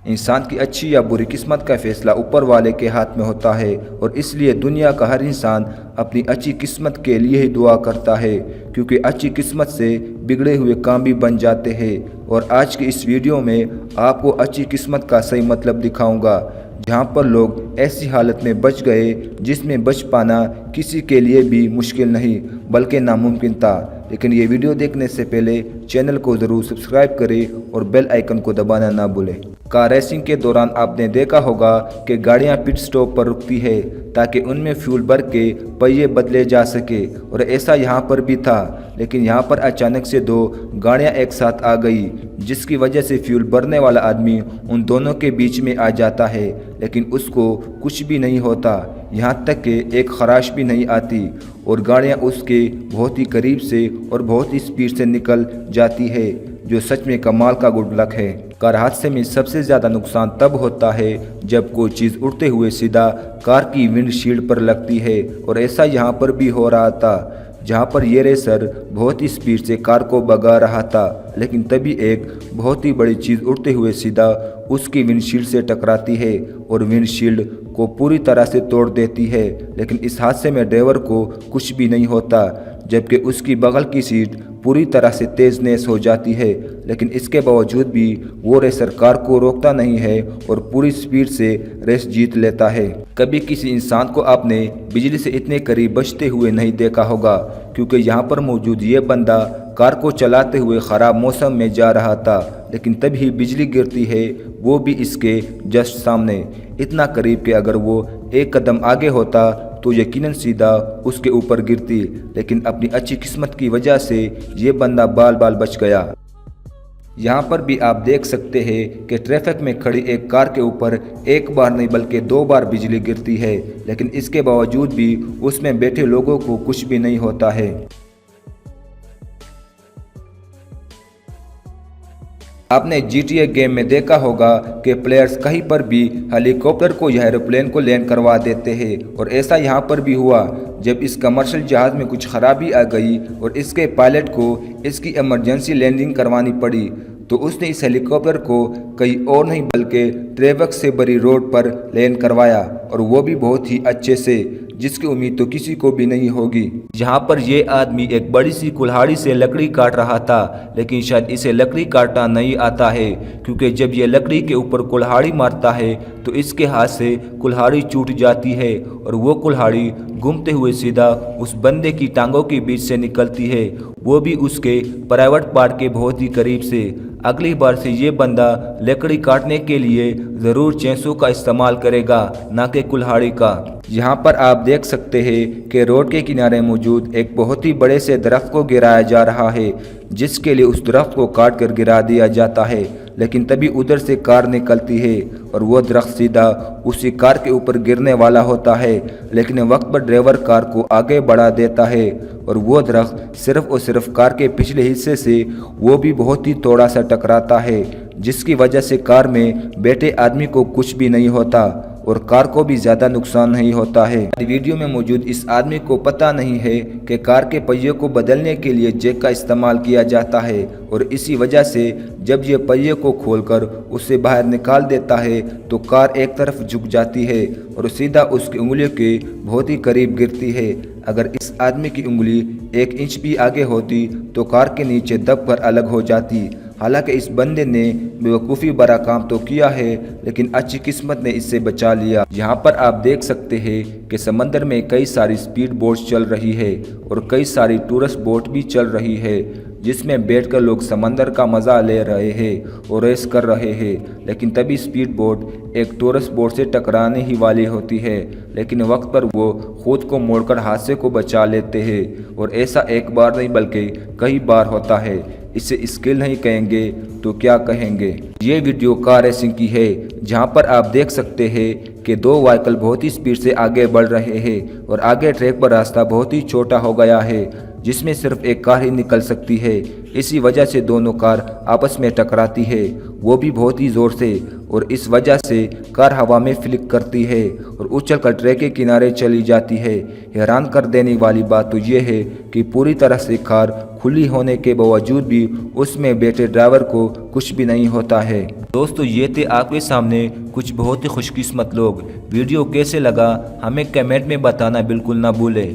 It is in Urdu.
انسان کی اچھی یا بری قسمت کا فیصلہ اوپر والے کے ہاتھ میں ہوتا ہے، اور اس لیے دنیا کا ہر انسان اپنی اچھی قسمت کے لیے ہی دعا کرتا ہے، کیونکہ اچھی قسمت سے بگڑے ہوئے کام بھی بن جاتے ہیں۔ اور آج کی اس ویڈیو میں آپ کو اچھی قسمت کا صحیح مطلب دکھاؤں گا، جہاں پر لوگ ایسی حالت میں بچ گئے جس میں بچ پانا کسی کے لیے بھی مشکل نہیں بلکہ ناممکن تھا۔ لیکن یہ ویڈیو دیکھنے سے پہلے چینل کو ضرور سبسکرائب کریں اور بیل آئیکن کو دبانا نہ بھولیں۔ کار ریسنگ کے دوران آپ نے دیکھا ہوگا کہ گاڑیاں پٹ سٹاپ پر رکتی ہے تاکہ ان میں فیول بھر کے پہیے بدلے جا سکے، اور ایسا یہاں پر بھی تھا، لیکن یہاں پر اچانک سے دو گاڑیاں ایک ساتھ آ گئی، جس کی وجہ سے فیول بھرنے والا آدمی ان دونوں کے بیچ میں آ جاتا ہے، لیکن اس کو کچھ بھی نہیں ہوتا، یہاں تک کہ ایک خراش بھی نہیں آتی، اور گاڑیاں اس کے بہت ہی قریب سے اور بہت ہی سپیڈ سے نکل جاتی ہے، جو سچ میں کمال کا گڈ لک ہے۔ کار حادثے میں سب سے زیادہ نقصان تب ہوتا ہے جب کوئی چیز اڑتے ہوئے سیدھا کار کی ونڈ شیلڈ پر لگتی ہے، اور ایسا یہاں پر بھی ہو رہا تھا، جہاں پر یہ ریسر بہت ہی سپیڈ سے کار کو بھگا رہا تھا، لیکن تبھی ایک بہت ہی بڑی چیز اڑتے ہوئے سیدھا اس کی ونڈ شیلڈ سے ٹکراتی ہے اور ونڈ شیلڈ کو پوری طرح سے توڑ دیتی ہے، لیکن اس حادثے میں ڈرائیور کو کچھ بھی نہیں ہوتا، جبکہ اس کی بغل کی سیٹ پوری طرح سے تیز نیس ہو جاتی ہے، لیکن اس کے باوجود بھی وہ ریسر کار کو روکتا نہیں ہے اور پوری سپیڈ سے ریس جیت لیتا ہے۔ کبھی کسی انسان کو آپ نے بجلی سے اتنے قریب بچتے ہوئے نہیں دیکھا ہوگا، کیونکہ یہاں پر موجود یہ بندہ کار کو چلاتے ہوئے خراب موسم میں جا رہا تھا، لیکن تبھی بجلی گرتی ہے، وہ بھی اس کے جسٹ سامنے، اتنا قریب کہ اگر وہ ایک قدم آگے ہوتا تو یقیناً سیدھا اس کے اوپر گرتی، لیکن اپنی اچھی قسمت کی وجہ سے یہ بندہ بال بچ گیا۔ یہاں پر بھی آپ دیکھ سکتے ہیں کہ ٹریفک میں کھڑی ایک کار کے اوپر ایک بار نہیں بلکہ 2 بار بجلی گرتی ہے، لیکن اس کے باوجود بھی اس میں بیٹھے لوگوں کو کچھ بھی نہیں ہوتا ہے۔ آپ نے GTA گیم میں دیکھا ہوگا کہ پلیئرز کہیں پر بھی ہیلی کاپٹر کو یا ایروپلین کو لینڈ کروا دیتے ہیں، اور ایسا یہاں پر بھی ہوا جب اس کمرشل جہاز میں کچھ خرابی آ گئی اور اس کے پائلٹ کو اس کی ایمرجنسی لینڈنگ کروانی پڑی، تو اس نے اس ہیلی کاپٹر کو کہیں اور نہیں بلکہ ٹریفک سے بری روڈ پر لینڈ کروایا، اور وہ بھی بہت ہی اچھے سے، جس کی امید تو کسی کو بھی نہیں ہوگی۔ جہاں پر یہ آدمی ایک بڑی سی کلہاڑی سے لکڑی کاٹ رہا تھا، لیکن شاید اسے لکڑی کاٹنا نہیں آتا ہے، کیونکہ جب یہ لکڑی کے اوپر کلہاڑی مارتا ہے تو اس کے ہاتھ سے کلہاڑی ٹوٹ جاتی ہے، اور وہ کلہاڑی گھومتے ہوئے سیدھا اس بندے کی ٹانگوں کے بیچ سے نکلتی ہے، وہ بھی اس کے پرائیویٹ پارٹ کے بہت ہی قریب سے۔ اگلی بار سے یہ بندہ لکڑی کاٹنے کے لیے ضرور چینسو کا استعمال کرے گا، نہ کہ کلہاڑی کا۔ یہاں پر آپ دیکھ سکتے ہیں کہ روڈ کے کنارے موجود ایک بہت ہی بڑے سے درخت کو گرایا جا رہا ہے، جس کے لیے اس درخت کو کاٹ کر گرا دیا جاتا ہے، لیکن تبھی ادھر سے کار نکلتی ہے اور وہ درخت سیدھا اسی کار کے اوپر گرنے والا ہوتا ہے، لیکن وقت پر ڈرائیور کار کو آگے بڑھا دیتا ہے، اور وہ درخت صرف اور صرف کار کے پچھلے حصے سے وہ بھی بہت ہی تھوڑا سا ٹکراتا ہے، جس کی وجہ سے کار میں بیٹھے آدمی کو کچھ بھی نہیں ہوتا اور کار کو بھی زیادہ نقصان نہیں ہوتا ہے۔ ویڈیو میں موجود اس آدمی کو پتہ نہیں ہے کہ کار کے پہیے کو بدلنے کے لیے جیک کا استعمال کیا جاتا ہے، اور اسی وجہ سے جب یہ پہیے کو کھول کر اسے باہر نکال دیتا ہے تو کار ایک طرف جھک جاتی ہے اور سیدھا اس کی انگلیوں کے بہت ہی قریب گرتی ہے۔ اگر اس آدمی کی انگلی 1 انچ بھی آگے ہوتی تو کار کے نیچے دب کر الگ ہو جاتی۔ حالانکہ اس بندے نے بیوقوفی بھرا کام تو کیا ہے، لیکن اچھی قسمت نے اس سے بچا لیا۔ یہاں پر آپ دیکھ سکتے ہیں کہ سمندر میں کئی ساری سپیڈ بوٹس چل رہی ہے اور کئی ساری ٹورسٹ بوٹ بھی چل رہی ہے، جس میں بیٹھ کر لوگ سمندر کا مزہ لے رہے ہیں اور ریس کر رہے ہیں، لیکن تبھی سپیڈ بوٹ ایک ٹورسٹ بوٹ سے ٹکرانے ہی والی ہوتی ہے، لیکن وقت پر وہ خود کو موڑ کر حادثے کو بچا لیتے ہیں، اور ایسا ایک بار نہیں بلکہ کئی بار ہوتا ہے۔ اسے اسکل نہیں کہیں گے تو کیا کہیں گے؟ یہ ویڈیو کار ریسنگ کی ہے، جہاں پر آپ دیکھ سکتے ہیں کہ 2 وہیکل بہت ہی سپیڈ سے آگے بڑھ رہے ہیں، اور آگے ٹریک پر راستہ بہت ہی چھوٹا ہو گیا ہے، جس میں صرف ایک کار ہی نکل سکتی ہے۔ اسی وجہ سے دونوں کار آپس میں ٹکراتی ہے، وہ بھی بہت ہی زور سے، اور اس وجہ سے کار ہوا میں فلک کرتی ہے اور اچھل کر ٹریک کے کنارے چلی جاتی ہے۔ حیران کر دینے والی بات تو یہ ہے کہ پوری طرح سے کار کھلی ہونے کے باوجود بھی اس میں بیٹھے ڈرائیور کو کچھ بھی نہیں ہوتا ہے۔ دوستو یہ تھے آپ کے سامنے کچھ بہت ہی خوش قسمت لوگ۔ ویڈیو کیسے لگا ہمیں کمنٹ میں بتانا بالکل نہ بھولے۔